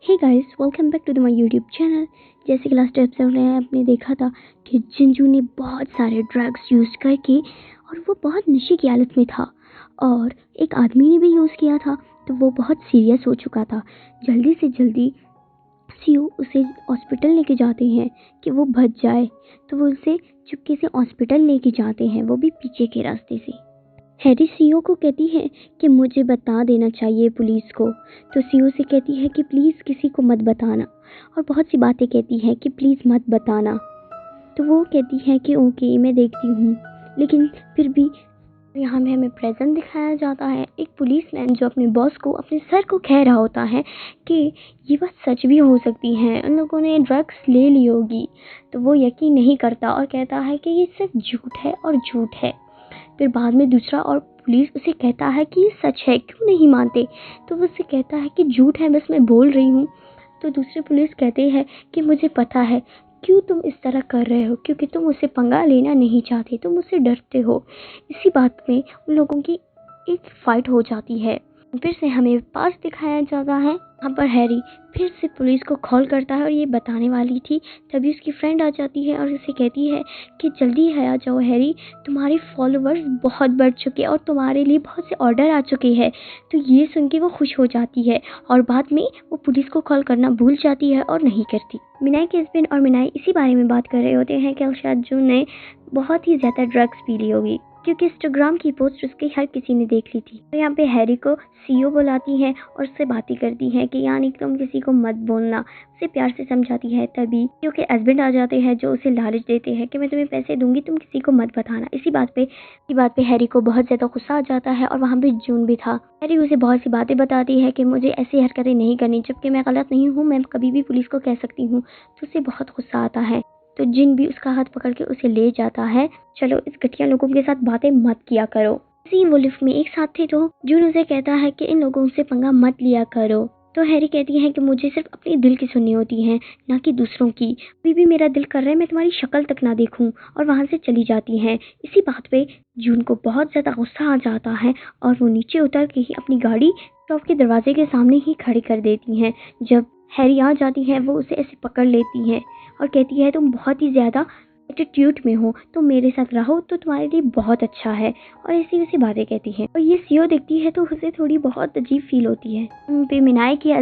Hey guys, welcome back to the my YouTube channel. जैसे कि last episode में आपने देखा था कि जिंजू ने बहुत सारे ड्रग्स यूज़ करके और वो बहुत नशे की हालत में था और एक आदमी ने भी यूज़ किया था, तो वो बहुत सीरियस हो चुका था। जल्दी से जल्दी सीयू उसे हॉस्पिटल लेके जाते हैं कि वो बच जाए, तो वो उसे चुपके से हॉस्पिटल लेके जाते हैं, वो भी पीछे के रास्ते से। हैरी सीओ को कहती है कि मुझे बता देना चाहिए पुलिस को, तो सीओ से कहती है कि प्लीज़ किसी को मत बताना और बहुत सी बातें कहती है कि प्लीज़ मत बताना। तो वो कहती है कि ओके मैं देखती हूँ, लेकिन फिर भी यहाँ में हमें प्रेजेंट दिखाया जाता है एक पुलिसमैन जो अपने बॉस को अपने सर को कह रहा होता है कि ये बात सच भी हो सकती है, उन लोगों ने ड्रग्स ले ली होगी। तो वो यकीन नहीं करता और कहता है कि ये सिर्फ झूठ है और झूठ है। फिर बाद में दूसरा और पुलिस उसे कहता है कि ये सच है, क्यों नहीं मानते। तो वो उसे कहता है कि झूठ है, बस मैं बोल रही हूँ। तो दूसरे पुलिस कहते हैं कि मुझे पता है क्यों तुम इस तरह कर रहे हो, क्योंकि तुम उससे पंगा लेना नहीं चाहते, तुम उससे डरते हो। इसी बात में उन लोगों की एक फाइट हो जाती है। फिर से हमें पास दिखाया जाता है, यहाँ पर हैरी फिर से पुलिस को कॉल करता है और ये बताने वाली थी, तभी उसकी फ्रेंड आ जाती है और उसे कहती है कि जल्दी है आ जाओ हैरी, तुम्हारे फॉलोअर्स बहुत बढ़ चुके हैं और तुम्हारे लिए बहुत से ऑर्डर आ चुके हैं। तो ये सुन के वो खुश हो जाती है और बाद में वो पुलिस को कॉल करना भूल जाती है और नहीं करती। मिनाई के हस्बैंड और मिनाई इसी बारे में बात कर रहे होते हैं कि शायद जून ने बहुत ही ज़्यादा ड्रग्स पी ली होगी, क्योंकि इंस्टाग्राम की पोस्ट उसके हर किसी ने देख ली थी। तो यहाँ पे हैरी को सीओ बुलाती है और उससे बातें करती है कि यानी तुम किसी को मत बोलना, उसे प्यार से समझाती है। तभी क्योंकि हस्बैंड आ जाते हैं जो उसे लालच देते हैं कि मैं तुम्हें पैसे दूंगी, तुम किसी को मत बताना। इसी बात पे हैरी को बहुत ज़्यादा गुस्सा आ जाता है और वहाँ पे जून भी था। हैरी उसे बहुत सी बातें बताती है कि मुझे ऐसी हरकतें नहीं करनी, जबकि मैं गलत नहीं हूँ, मैं कभी भी पुलिस को कह सकती हूँ। तो उसे बहुत गुस्सा आता है, तो जिन भी उसका हाथ पकड़ के उसे ले जाता है। चलो इस घटिया लोगों के साथ बातें मत किया करो। इसी वो लिफ्ट में एक साथ थे, तो जून उसे कहता है कि इन लोगों से पंगा मत लिया करो। तो हैरी कहती है कि मुझे सिर्फ अपने दिल की सुननी होती है, ना कि दूसरों की। अभी भी मेरा दिल कर रहा है मैं तुम्हारी शक्ल तक ना देखूं, और वहां से चली जाती है। इसी बात पे जून को बहुत ज्यादा गुस्सा आ जाता है और वो नीचे उतर के ही अपनी गाड़ी शॉप के दरवाजे के सामने ही खड़ी कर देती है। जब हैरी आ जाती है वो उसे ऐसे पकड़ लेती है और कहती है तुम बहुत ही ज़्यादा एटीट्यूड में हो, तुम मेरे साथ रहो तो तुम्हारे लिए बहुत अच्छा है, और ऐसी वैसी बातें कहती है। और ये सीओ देखती है तो उसे थोड़ी बहुत अजीब फील होती है। पे मिनाई की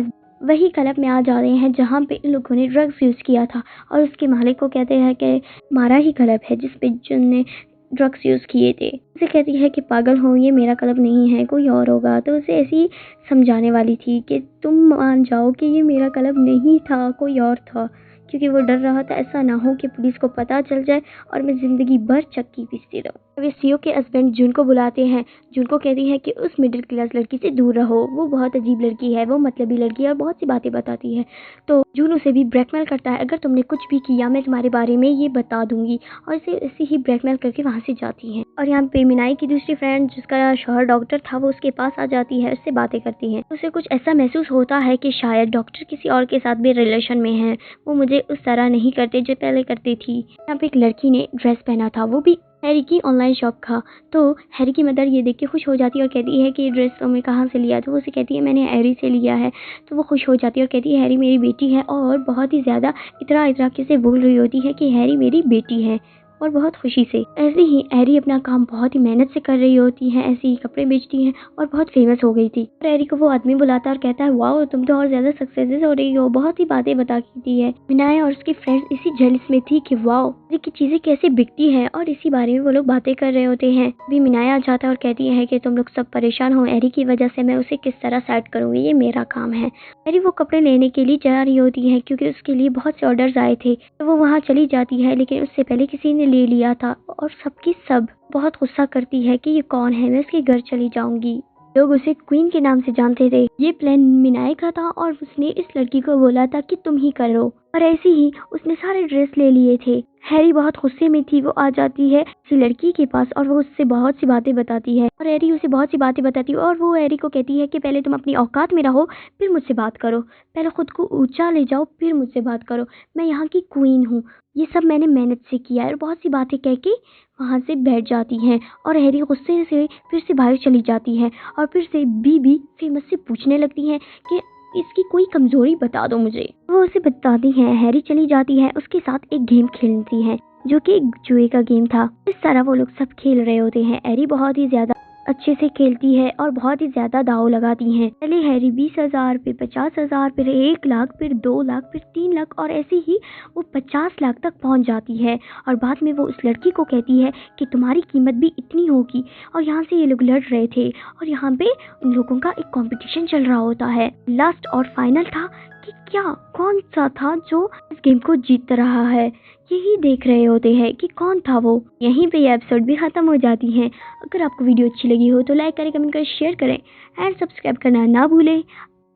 वही क्लब में आ जा रहे हैं जहाँ पे इन लोगों ने ड्रग्स यूज़ किया था, और उसके मालिक को कहते हैं कि हमारा ही क्लब है जिसपे जिनने ड्रग्स यूज़ किए थे। उसे कहती है कि पागल हो, ये मेरा क्लब नहीं है, कोई और होगा। तो उसे ऐसी समझाने वाली थी कि तुम मान जाओ कि ये मेरा क्लब नहीं था, कोई और था, क्योंकि वो डर रहा था ऐसा ना हो कि पुलिस को पता चल जाए और मैं ज़िंदगी भर चक्की पीसती रहूं। वे सीओ के हस्बैंड जून को बुलाते हैं। जून को कहती है कि उस मिडिल क्लास लड़की से दूर रहो, वो बहुत अजीब लड़की है, वो मतलबी लड़की है और बहुत सी बातें बताती है। तो जून उसे भी ब्लैकमेल करता है, अगर तुमने कुछ भी किया मैं तुम्हारे बारे में ये बता दूंगी, और इसे ऐसे ही ब्लैकमेल करके वहाँ से जाती है। और यहाँ पे मिनाई की दूसरी फ्रेंड जिसका शौहर डॉक्टर था वो उसके पास आ जाती है, उससे बातें करती है। उसे कुछ ऐसा महसूस होता है कि शायद डॉक्टर किसी और के साथ भी रिलेशन में है, वो मुझे उस तरह नहीं करते जो पहले करती थी। यहाँ पे एक लड़की ने ड्रेस पहना था, वो भी हैरी की ऑनलाइन शॉप का। तो हैरी की मदर ये देख के खुश हो जाती है और कहती है कि ये ड्रेस तुमने कहाँ से लिया। तो वो उसे कहती है मैंने हैरी से लिया है। तो वो खुश हो जाती है और कहती है हैरी मेरी बेटी है, और बहुत ही ज़्यादा इतरा इतरा के से बोल रही होती है कि हैरी मेरी बेटी है, और बहुत खुशी से। ऐसे ही हैरी अपना काम बहुत ही मेहनत से कर रही होती है, ऐसे ही कपड़े बेचती हैं और बहुत फेमस हो गई थी। और हैरी को वो आदमी बुलाता है और कहता है वाओ तुम तो और ज्यादा सक्सेस हो रही हो, बहुत ही बातें बताती है। मिनाया और उसकी फ्रेंड्स इसी जेलस में थी कि वाओ की चीजें कैसे बिकती है, और इसी बारे में वो लोग बातें कर रहे होते हैं। भी मिनाया आ जाता है और कहती है कि तुम लोग सब परेशान हो हैरी की वजह से, मैं उसे किस तरह सेट करूंगी, ये मेरा काम है। हैरी वो कपड़े लेने के लिए जा रही होती है क्योंकि उसके लिए बहुत से ऑर्डर्स आए थे। तो वो वहाँ चली जाती है, लेकिन उससे पहले किसी ने ले लिया था, और सबकी सब बहुत गुस्सा करती है कि ये कौन है, मैं उसके घर चली जाऊंगी। लोग उसे क्वीन के नाम से जानते थे। ये प्लान मिनाई का था और उसने इस लड़की को बोला था कि तुम ही करो, और ऐसे ही उसने सारे ड्रेस ले लिए थे। हैरी बहुत गुस्से में थी, वो आ जाती है इसी लड़की के पास और वो उससे बहुत सी बातें बताती है, और हैरी उसे बहुत सी बातें बताती है, और वो हैरी को कहती है कि पहले तुम अपनी औकात में रहो फिर मुझसे बात करो, पहले खुद को ऊंचा ले जाओ फिर मुझसे बात करो, मैं यहाँ की क्वीन हूँ, ये सब मैंने मेहनत से किया है। और बहुत सी बातें कह के वहाँ से बैठ जाती हैं, और हैरी गुस्से से फिर से बाहर चली जाती है, और फिर से बीबी फेमस से पूछने लगती है कि इसकी कोई कमजोरी बता दो मुझे। वो उसे बताती है। हैरी चली जाती है, उसके साथ एक गेम खेलती है जो कि एक जुए का गेम था। इस तरह वो लोग सब खेल रहे होते हैं। हैरी बहुत ही ज्यादा अच्छे से खेलती है और बहुत ही ज्यादा दाव लगाती हैं। पहले हैरी 20,000, फिर 50,000, फिर 1 लाख, फिर 2 लाख, फिर 3 लाख और ऐसे ही वो 50 लाख तक पहुंच जाती है। और बाद में वो उस लड़की को कहती है कि तुम्हारी कीमत भी इतनी होगी। और यहाँ से ये लोग लड़ रहे थे और यहाँ पे इन लोगों का एक कंपटीशन चल रहा होता है। लास्ट और फाइनल था कि क्या कौन सा था जो इस गेम को जीत रहा है। यही देख रहे होते हैं कि कौन था वो। यहीं पे ये एपिसोड भी खत्म हो जाती है। अगर आपको वीडियो अच्छी लगी हो तो लाइक करें, कमेंट करें, शेयर करें एंड सब्सक्राइब करना ना भूलें।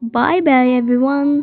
Bye bye everyone.